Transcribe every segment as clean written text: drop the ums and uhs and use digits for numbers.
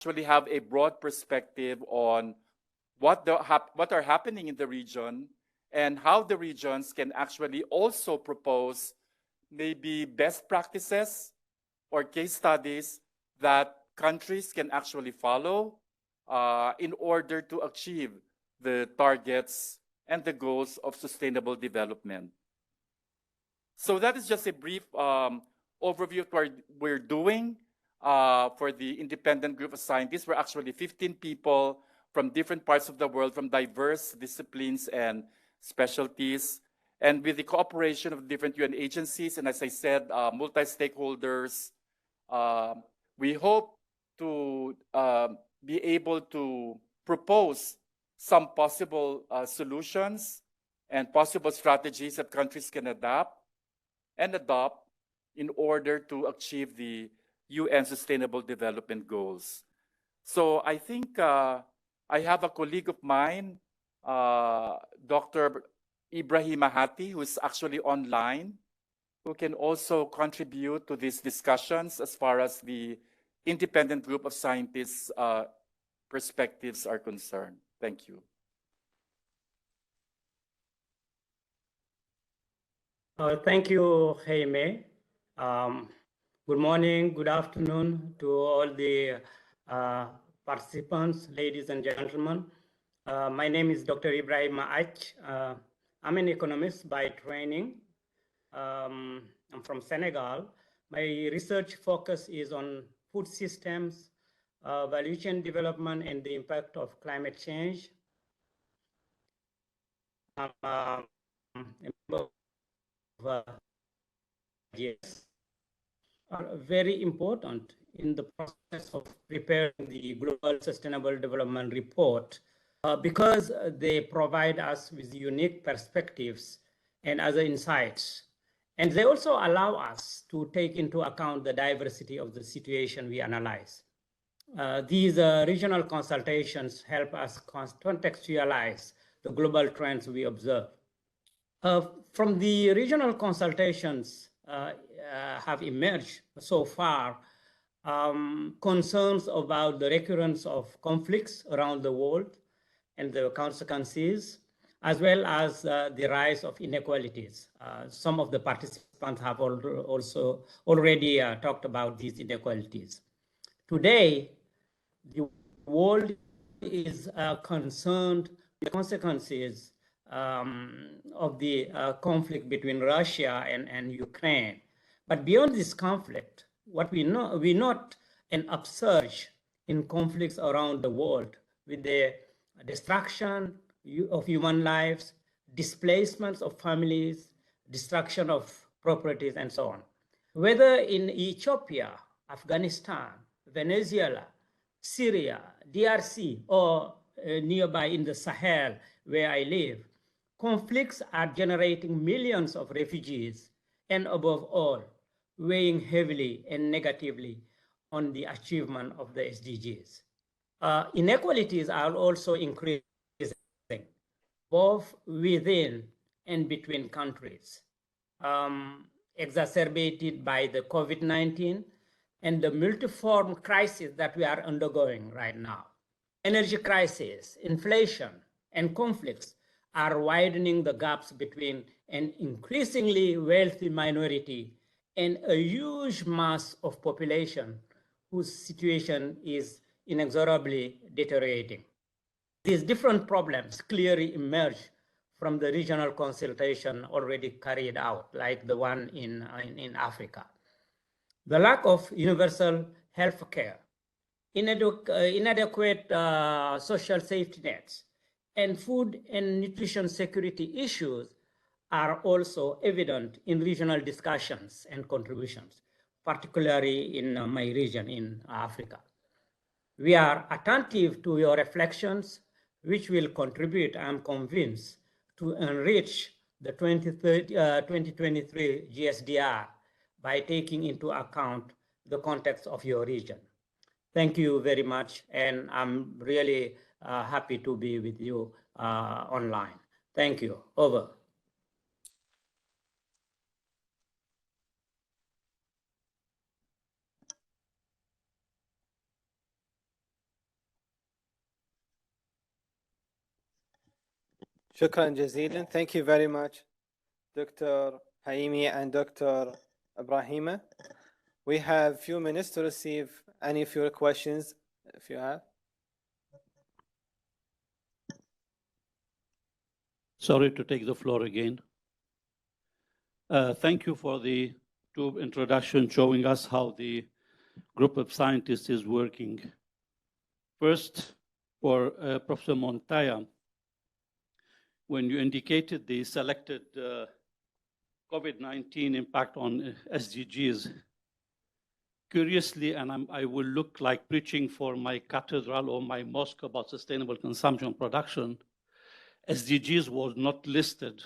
actually have a broad perspective on what are happening in the region and how the regions can actually also propose maybe best practices or case studies that countries can actually follow in order to achieve the targets and the goals of sustainable development. So that is just a brief overview of what we're doing for the independent group of scientists. We're actually 15 people from different parts of the world, from diverse disciplines and specialties, and with the cooperation of different UN agencies, and as I said, multi-stakeholders, we hope to be able to propose some possible solutions and possible strategies that countries can adapt and adopt in order to achieve the UN Sustainable Development Goals. So I think I have a colleague of mine, Dr. Ibrahim Mahati, who is actually online, who can also contribute to these discussions as far as the independent group of scientists' perspectives are concerned. Thank you. Thank you, Jaime. Good morning, good afternoon to all the participants, ladies and gentlemen. My name is Dr. Ibrahim Ach. I'm an economist by training. I'm from Senegal. My research focus is on food systems, value chain development, and the impact of climate change. Yes, are very important in the process of preparing the Global Sustainable Development Report because they provide us with unique perspectives and other insights. And they also allow us to take into account the diversity of the situation we analyze. These regional consultations help us contextualize the global trends we observe. From the regional consultations have emerged so far concerns about the recurrence of conflicts around the world and the consequences, as well as the rise of inequalities. Some of the participants have also already talked about these inequalities. Today, the world is concerned with the consequences of the conflict between Russia and Ukraine. But beyond this conflict, what we note an upsurge in conflicts around the world with the destruction of human lives, displacements of families, destruction of properties, and so on. Whether in Ethiopia, Afghanistan, Venezuela, Syria, DRC, or nearby in the Sahel, where I live, conflicts are generating millions of refugees and, above all, weighing heavily and negatively on the achievement of the SDGs. Inequalities are also increasing, both within and between countries, exacerbated by the COVID-19 and the multiform crisis that we are undergoing right now. Energy crisis, inflation, and conflicts are widening the gaps between an increasingly wealthy minority and a huge mass of population whose situation is inexorably deteriorating. These different problems clearly emerge from the regional consultation already carried out, like the one in Africa. The lack of universal health care, inadequate social safety nets, and food and nutrition security issues are also evident in regional discussions and contributions, particularly in my region in Africa. We are attentive to your reflections, which will contribute, I'm convinced, to enrich the 2023 GSDR by taking into account the context of your region. Thank you very much, and I'm really happy to be with you online. Thank you. Over. شكرا جزيلا. Thank you very much, Dr. Haimi and Dr. Ibrahima. We have few minutes to receive any of your questions, if you have. Sorry to take the floor again. Thank you for the two introductions showing us how the group of scientists is working. First, for Professor Montaya, when you indicated the selected COVID-19 impact on SDGs, curiously, and I will look like preaching for my cathedral or my mosque about sustainable consumption production, SDGs was not listed.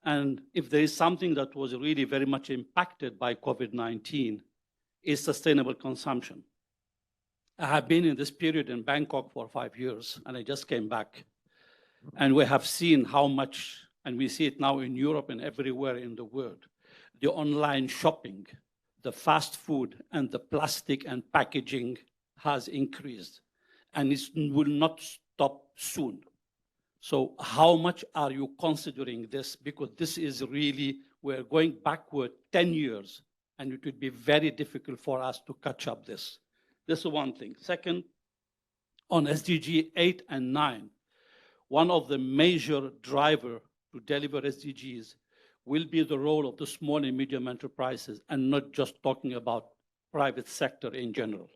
And if there is something that was really very much impacted by COVID-19, is sustainable consumption. I have been in this period in Bangkok for 5 years, and I just came back. And we have seen how much, and we see it now in Europe and everywhere in the world, the online shopping, the fast food, and the plastic and packaging has increased, and it will not stop soon. So how much are you considering this? Because this is really, we're going backward 10 years, and it would be very difficult for us to catch up this. This is one thing. Second, on SDG 8 and 9, one of the major drivers to deliver SDGs will be the role of the small and medium enterprises, and not just talking about private sector in general.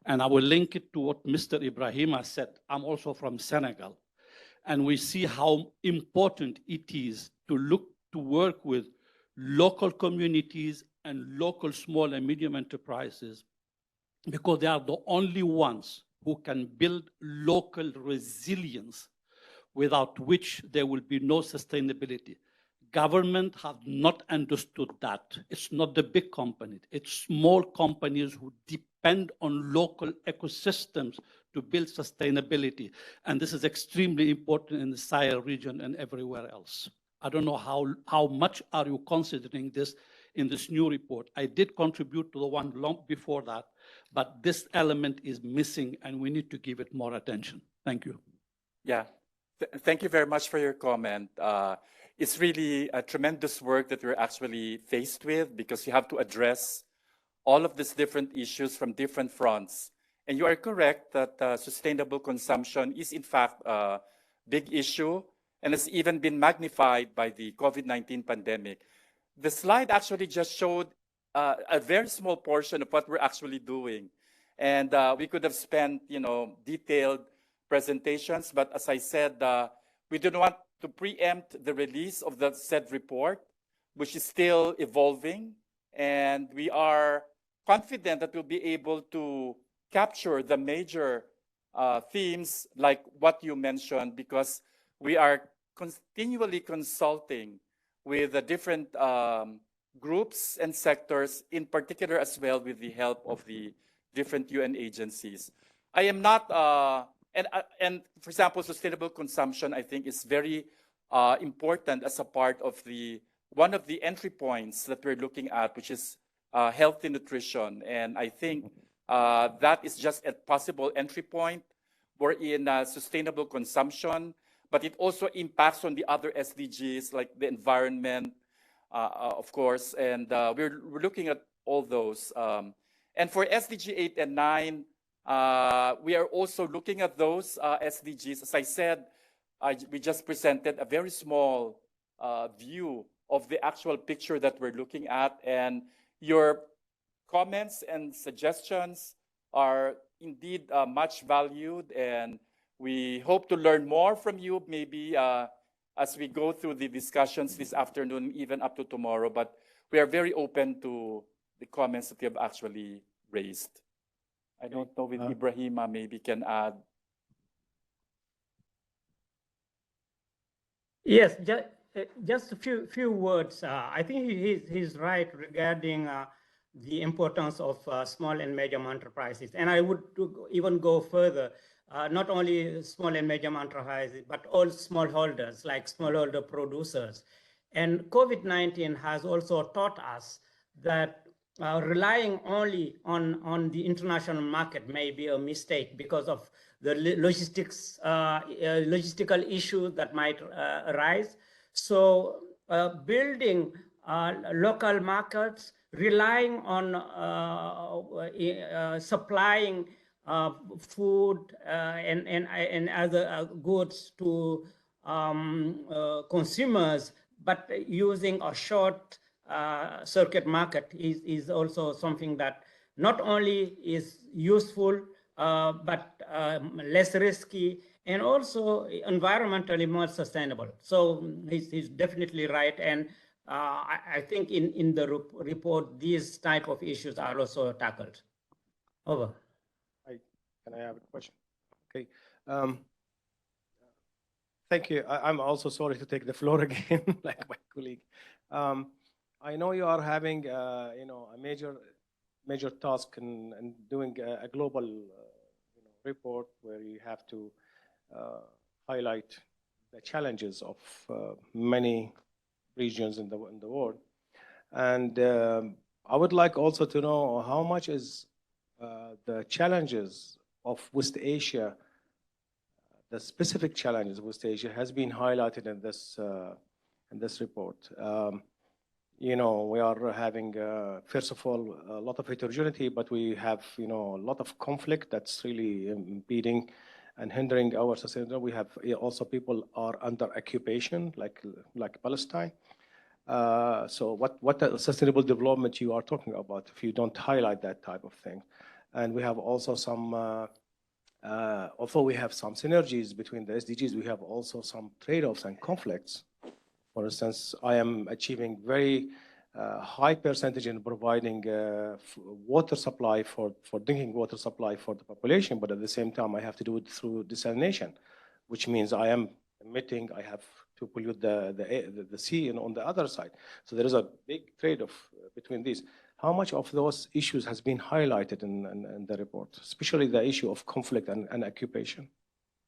And I will link it to what Mr. Ibrahima said. I'm also from Senegal. And we see how important it is to work with local communities and local small and medium enterprises, because they are the only ones who can build local resilience, without which there will be no sustainability. Government have not understood that. It's not the big companies, it's small companies who depend on local ecosystems to build sustainability. And this is extremely important in the Sahel region and everywhere else. I don't know how much are you considering this in this new report. I did contribute to the one long before that, but this element is missing and we need to give it more attention. Thank you. Yeah, thank you very much for your comment. It's really a tremendous work that we're actually faced with, because you have to address all of these different issues from different fronts. And you are correct that sustainable consumption is in fact a big issue, and has even been magnified by the COVID-19 pandemic. The slide actually just showed a very small portion of what we're actually doing. And we could have spent, detailed presentations, but as I said, we don't want to preempt the release of the said report, which is still evolving. And we are confident that we'll be able to capture the major themes like what you mentioned, because we are continually consulting with the different groups and sectors, in particular as well with the help of the different UN agencies. I am not, and for example, sustainable consumption, I think is very important as a part of one of the entry points that we're looking at, which is healthy nutrition. And I think that is just a possible entry point. We're in sustainable consumption, but it also impacts on the other SDGs like the environment, of course, and we're looking at all those. And for SDG 8 and 9, we are also looking at those SDGs. As I said, we just presented a very small view of the actual picture that we're looking at, and your comments and suggestions are indeed much valued, and we hope to learn more from you, maybe as we go through the discussions this afternoon, even up to tomorrow. But we are very open to the comments that you have actually raised. I don't know if Ibrahima maybe can add. Yes, just a few words. I think he's right regarding the importance of small and medium enterprises. And I would even go further, not only small and medium enterprises, but all smallholders, like smallholder producers. And COVID-19 has also taught us that relying only on the international market may be a mistake because of the logistical issues that might arise. So building local markets, relying on supplying food and other goods to consumers, but using a short circuit market is also something that not only is useful, but less risky and also environmentally more sustainable. So he's definitely right. And I think in the report, these type of issues are also tackled. Over. Can I have a question? Okay. Thank you. I'm also sorry to take the floor again, like my colleague. I know you are having, a major task in doing a global, report where you have to highlight the challenges of many regions in the world. And I would like also to know how much is the challenges of West Asia, the specific challenges of West Asia has been highlighted in this report. We are having, first of all, a lot of heterogeneity, but we have, a lot of conflict that's really impeding and hindering our sustainability. We have also people are under occupation, like Palestine. So what sustainable development you are talking about if you don't highlight that type of thing? And we have also some, although we have some synergies between the SDGs, we have also some trade-offs and conflicts. For instance, I am achieving very high percentage in providing water supply for drinking water supply for the population, but at the same time, I have to do it through desalination, which means I am emitting, I have to pollute the sea and on the other side. So there is a big trade-off between these. How much of those issues has been highlighted in the report, especially the issue of conflict and occupation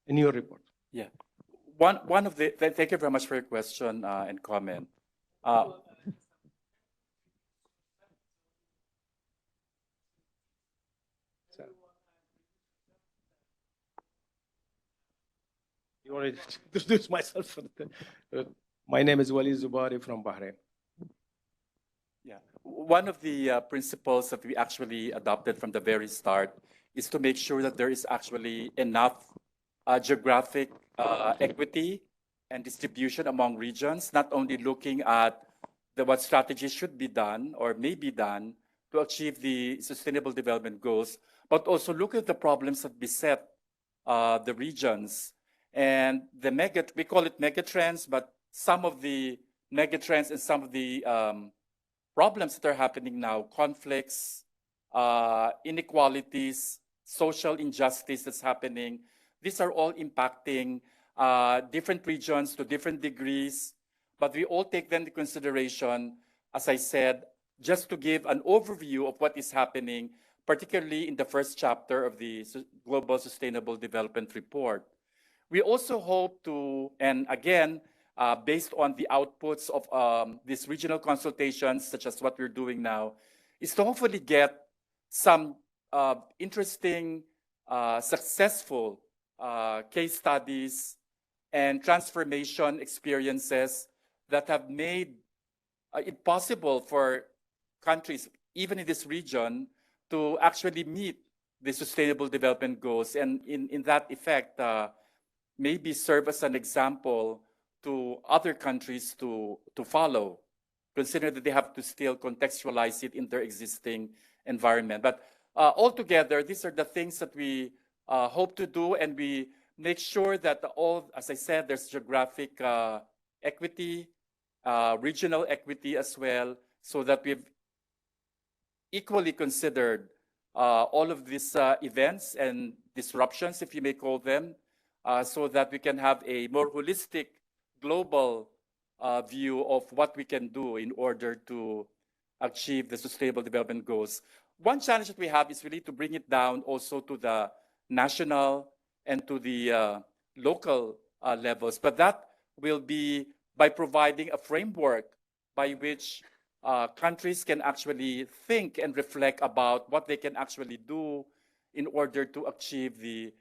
in your report? Yeah. Thank you very much for your question and comment. You want to introduce myself? My name is Walid Zubari from Bahrain. Yeah, one of the principles that we actually adopted from the very start is to make sure that there is actually enough geographic equity and distribution among regions, not only looking at what strategies should be done or may be done to achieve the Sustainable Development Goals, but also look at the problems that beset the regions. And we call it megatrends, but some of the megatrends and some of the problems that are happening now, conflicts, inequalities, social injustice that's happening, these are all impacting different regions to different degrees, but we all take them into consideration, as I said, just to give an overview of what is happening, particularly in the first chapter of the Global Sustainable Development Report. We also hope to, and again, based on the outputs of these regional consultations, such as what we're doing now, is to hopefully get some interesting, successful case studies and transformation experiences that have made it possible for countries, even in this region, to actually meet the Sustainable Development Goals, and in that effect, maybe serve as an example to other countries to follow, consider that they have to still contextualize it in their existing environment. But altogether, these are the things that we hope to do, and we make sure that as I said, there's geographic equity, regional equity as well, so that we've equally considered all of these events and disruptions, if you may call them, so that we can have a more holistic global view of what we can do in order to achieve the Sustainable Development Goals. One challenge that we have is really to bring it down also to the national and to the local levels, but that will be by providing a framework by which countries can actually think and reflect about what they can actually do in order to achieve the